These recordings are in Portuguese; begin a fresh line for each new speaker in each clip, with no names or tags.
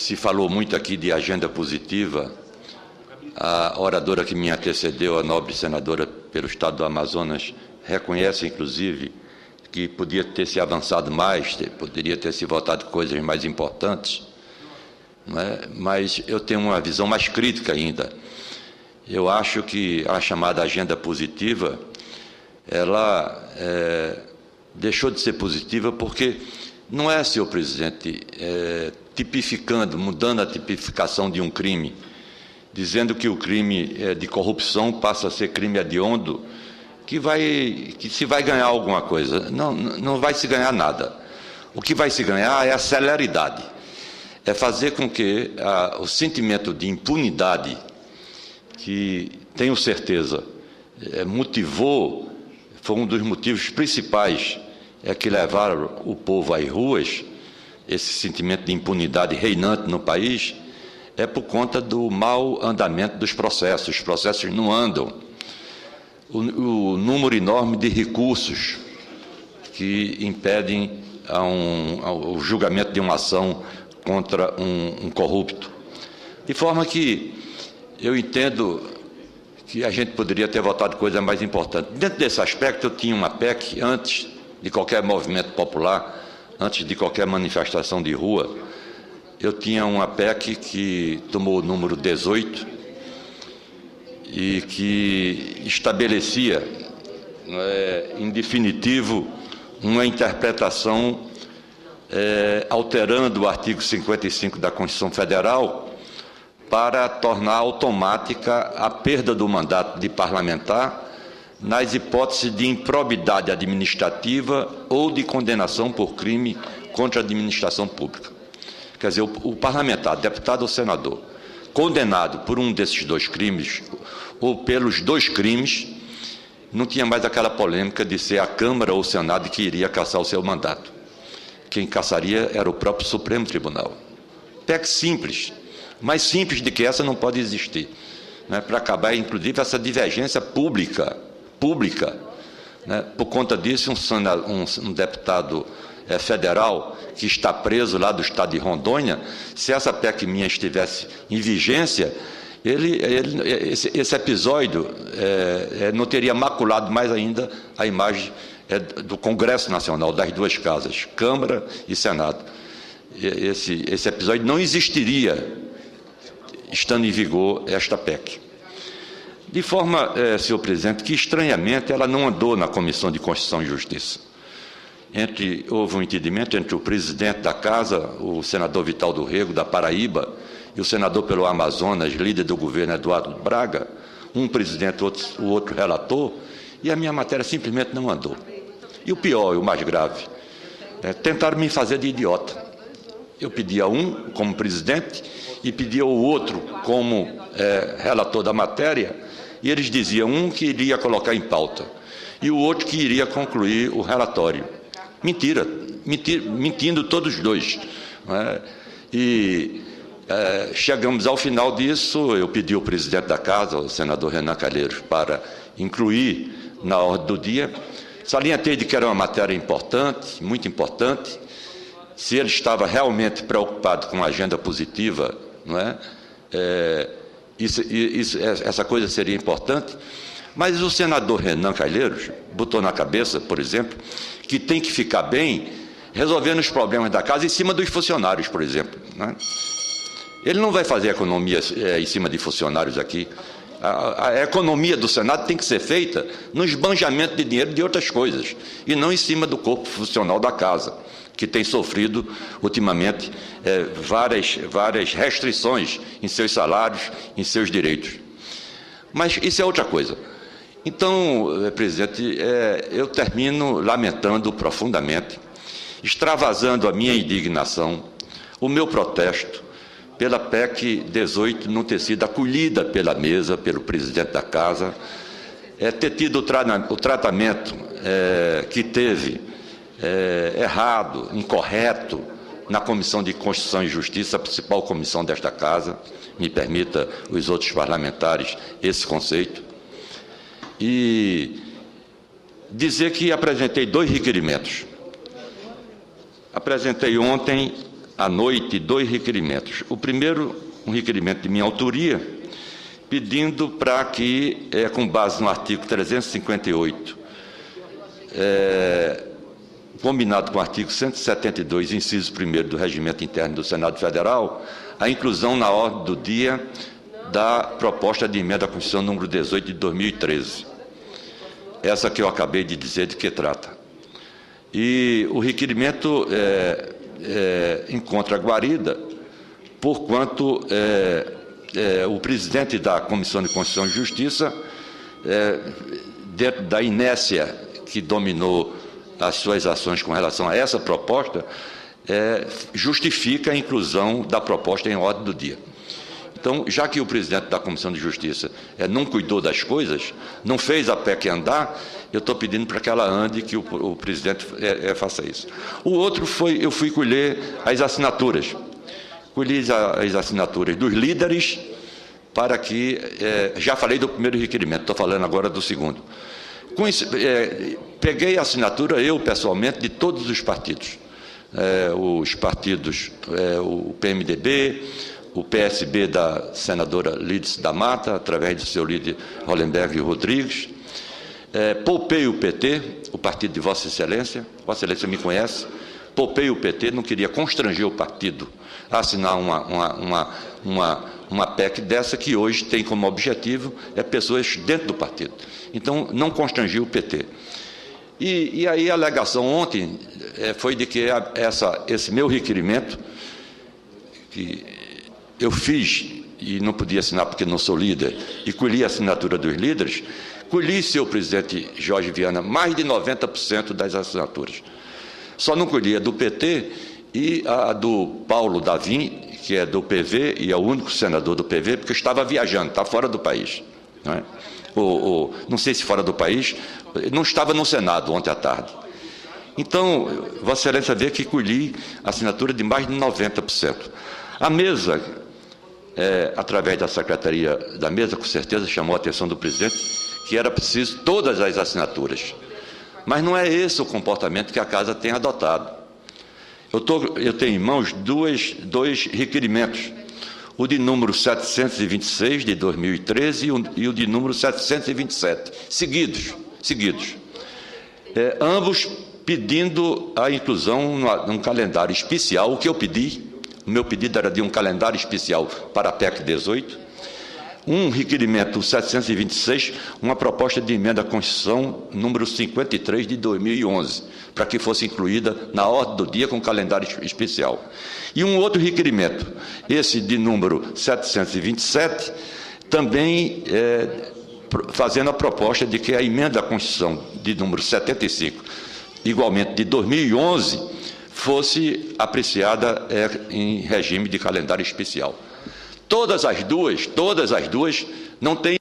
Se falou muito aqui de agenda positiva. A oradora que me antecedeu, a nobre senadora pelo Estado do Amazonas, reconhece, inclusive, que podia ter se avançado mais, poderia ter se votado coisas mais importantes, não é? Mas eu tenho uma visão mais crítica ainda. Eu acho que a chamada agenda positiva, ela deixou de ser positiva porque não é, senhor presidente, tipificando, mudando a tipificação de um crime, dizendo que o crime de corrupção passa a ser crime hediondo, que se vai ganhar alguma coisa. Não vai se ganhar nada. O que vai se ganhar é a celeridade. É fazer com que o sentimento de impunidade, que tenho certeza motivou, foi um dos motivos principais que levaram o povo às ruas, esse sentimento de impunidade reinante no país, é por conta do mau andamento dos processos. Os processos não andam. O número enorme de recursos que impedem o julgamento de uma ação contra um corrupto. De forma que eu entendo que a gente poderia ter votado coisa mais importante. Dentro desse aspecto, eu tinha uma PEC, antes de qualquer movimento popular, antes de qualquer manifestação de rua, eu tinha uma PEC que tomou o número 18 e que estabelecia, em definitivo, uma interpretação alterando o artigo 55 da Constituição Federal para tornar automática a perda do mandato de parlamentar nas hipóteses de improbidade administrativa ou de condenação por crime contra a administração pública. Quer dizer, o parlamentar, deputado ou senador, condenado por um desses dois crimes, ou pelos dois crimes, não tinha mais aquela polêmica de ser a Câmara ou o Senado que iria cassar o seu mandato. Quem cassaria era o próprio Supremo Tribunal. PEC simples, mais simples do que essa não pode existir, né, para acabar, inclusive, essa divergência pública, né? Por conta disso, um deputado federal que está preso lá do estado de Rondônia, se essa PEC minha estivesse em vigência, esse episódio não teria maculado mais ainda a imagem do Congresso Nacional, das duas casas, Câmara e Senado. Esse episódio não existiria estando em vigor esta PEC. De forma, senhor presidente, que estranhamente ela não andou na Comissão de Constituição e Justiça. Houve um entendimento entre o presidente da Casa, o senador Vital do Rego, da Paraíba, e o senador pelo Amazonas, líder do governo, Eduardo Braga, um presidente, o outro relator, e a minha matéria simplesmente não andou. E o pior, e o mais grave, tentaram me fazer de idiota. Eu pedia um como presidente e pedia o outro como relator da matéria, e eles diziam um que iria colocar em pauta e o outro que iria concluir o relatório. Mentira, mentindo todos os dois. Chegamos ao final disso, eu pedi ao presidente da Casa, o senador Renan Calheiros, para incluir na ordem do dia. Salientei de que era uma matéria importante, muito importante. Se ele estava realmente preocupado com a agenda positiva, não é? Essa coisa seria importante. Mas o senador Renan Calheiros botou na cabeça, por exemplo, que tem que ficar bem resolvendo os problemas da Casa em cima dos funcionários, por exemplo, né? Ele não vai fazer economia em cima de funcionários aqui. A economia do Senado tem que ser feita no esbanjamento de dinheiro de outras coisas, e não em cima do corpo funcional da Casa, que tem sofrido, ultimamente, várias restrições em seus salários, em seus direitos. Mas isso é outra coisa. Então, presidente, eu termino lamentando profundamente, extravasando a minha indignação, o meu protesto pela PEC 18 não ter sido acolhida pela mesa, pelo presidente da Casa, ter tido o tratamento que teve errado, incorreto, na Comissão de Constituição e Justiça, a principal comissão desta Casa, me permita os outros parlamentares esse conceito, e dizer que apresentei 2 requerimentos. Apresentei ontem à noite 2 requerimentos. O primeiro, um requerimento de minha autoria, pedindo para que, com base no artigo 358, combinado com o artigo 172, inciso 1º do Regimento Interno do Senado Federal, a inclusão na ordem do dia da proposta de emenda à Constituição número 18 de 2013. Essa que eu acabei de dizer de que trata. E o requerimento encontra guarida, porquanto o presidente da Comissão de Constituição e Justiça, dentro da inércia que dominou as suas ações com relação a essa proposta, justifica a inclusão da proposta em ordem do dia. Então, já que o presidente da Comissão de Justiça não cuidou das coisas, não fez a PEC andar, eu estou pedindo para que ela ande, que o presidente faça isso. O outro foi, eu fui colher as assinaturas. Colhi as assinaturas dos líderes para que... já falei do primeiro requerimento, estou falando agora do segundo. Com isso, peguei a assinatura, eu pessoalmente, de todos os partidos. Os partidos, o PMDB, o PSB da senadora Lídice da Mata, através do seu líder Hollenberg Rodrigues. Poupei o PT, o partido de Vossa Excelência me conhece, poupei o PT, não queria constranger o partido a assinar uma PEC dessa que hoje tem como objetivo pessoas dentro do partido. Então, não constrangi o PT. E aí a alegação ontem foi de que esse meu requerimento, que eu fiz e não podia assinar porque não sou líder, e colhi a assinatura dos líderes, colhi, senhor presidente Jorge Viana, mais de 90% das assinaturas. Só não colhi a do PT e a do Paulo Davim, que é do PV, e é o único senador do PV, porque estava viajando, está fora do país. Não é? Não sei se fora do país, não estava no Senado ontem à tarde. Então, Vossa Excelência vê que colhi a assinatura de mais de 90%. A mesa, através da secretaria da mesa, com certeza chamou a atenção do presidente, que era preciso todas as assinaturas. Mas não é esse o comportamento que a Casa tem adotado. Eu tenho em mãos dois requerimentos, o de número 726, de 2013, e o de número 727, seguidos. Ambos pedindo a inclusão num calendário especial, o que eu pedi. O meu pedido era de um calendário especial para a PEC 18, um requerimento 726, uma proposta de emenda à Constituição número 53 de 2011, para que fosse incluída na ordem do dia com calendário especial. E um outro requerimento, esse de número 727, também fazendo a proposta de que a emenda à Constituição de número 75, igualmente de 2011, fosse apreciada em regime de calendário especial. Todas as duas não têm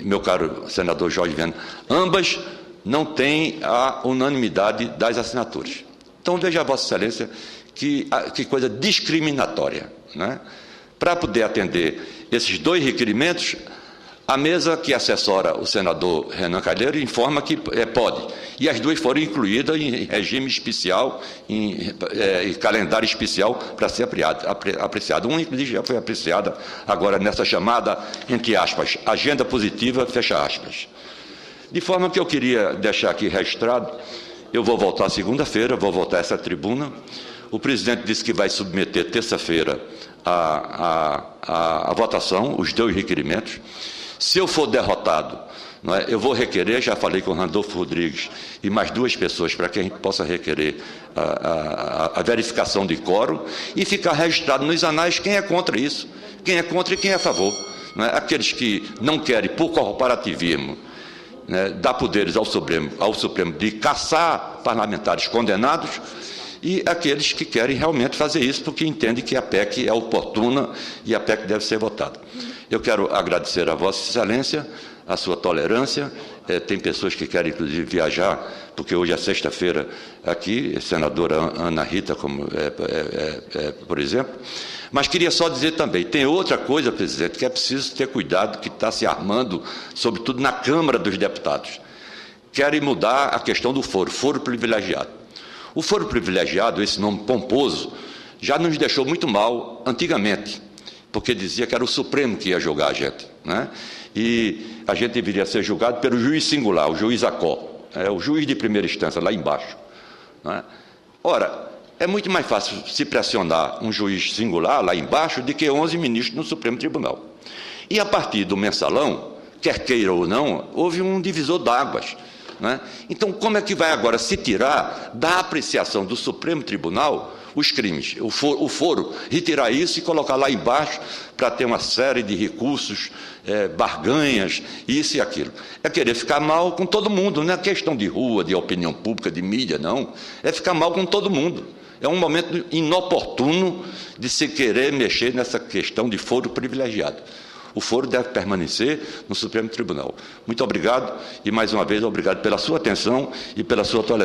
meu caro senador Jorge Viana, ambas não têm a unanimidade das assinaturas. Então, veja, Vossa Excelência, que coisa discriminatória, né? Para poder atender esses dois requerimentos, a mesa que assessora o senador Renan Calheiro informa que pode. E as duas foram incluídas em regime especial, em calendário especial para ser apreciado. Uma, inclusive, já foi apreciada agora nessa chamada, entre aspas, agenda positiva, fecha aspas. De forma que eu queria deixar aqui registrado, eu vou voltar segunda-feira, vou voltar a essa tribuna. O presidente disse que vai submeter terça-feira a votação, os dois requerimentos. Se eu for derrotado, não é, eu vou requerer, já falei com o Randolfo Rodrigues e mais duas pessoas para que a gente possa requerer a verificação de quórum e ficar registrado nos anais quem é contra isso, quem é contra e quem é a favor. Não é? Aqueles que não querem, por corporativismo, né, dar poderes ao Supremo de caçar parlamentares condenados, e aqueles que querem realmente fazer isso porque entendem que a PEC é oportuna e a PEC deve ser votada. Eu quero agradecer a Vossa Excelência, a sua tolerância. Tem pessoas que querem, inclusive, viajar, porque hoje é sexta-feira aqui, a senadora Ana Rita, por exemplo. Mas queria só dizer também, tem outra coisa, presidente, que é preciso ter cuidado, que está se armando, sobretudo na Câmara dos Deputados. querem mudar a questão do foro privilegiado. O foro privilegiado, esse nome pomposo, já nos deixou muito mal antigamente, porque dizia que era o Supremo que ia julgar a gente, né? E a gente deveria ser julgado pelo juiz singular, o juiz Acó, o juiz de primeira instância, lá embaixo, né? Ora, é muito mais fácil se pressionar um juiz singular lá embaixo do que 11 ministros no Supremo Tribunal. E a partir do mensalão, quer queira ou não, houve um divisor d'águas, né? Então, como é que vai agora se tirar da apreciação do Supremo Tribunal os crimes, o foro, retirar isso e colocar lá embaixo para ter uma série de recursos, barganhas, isso e aquilo? É querer ficar mal com todo mundo, não é questão de rua, de opinião pública, de mídia, não. É ficar mal com todo mundo. É um momento inoportuno de se querer mexer nessa questão de foro privilegiado. O foro deve permanecer no Supremo Tribunal. Muito obrigado e, mais uma vez, obrigado pela sua atenção e pela sua tolerância.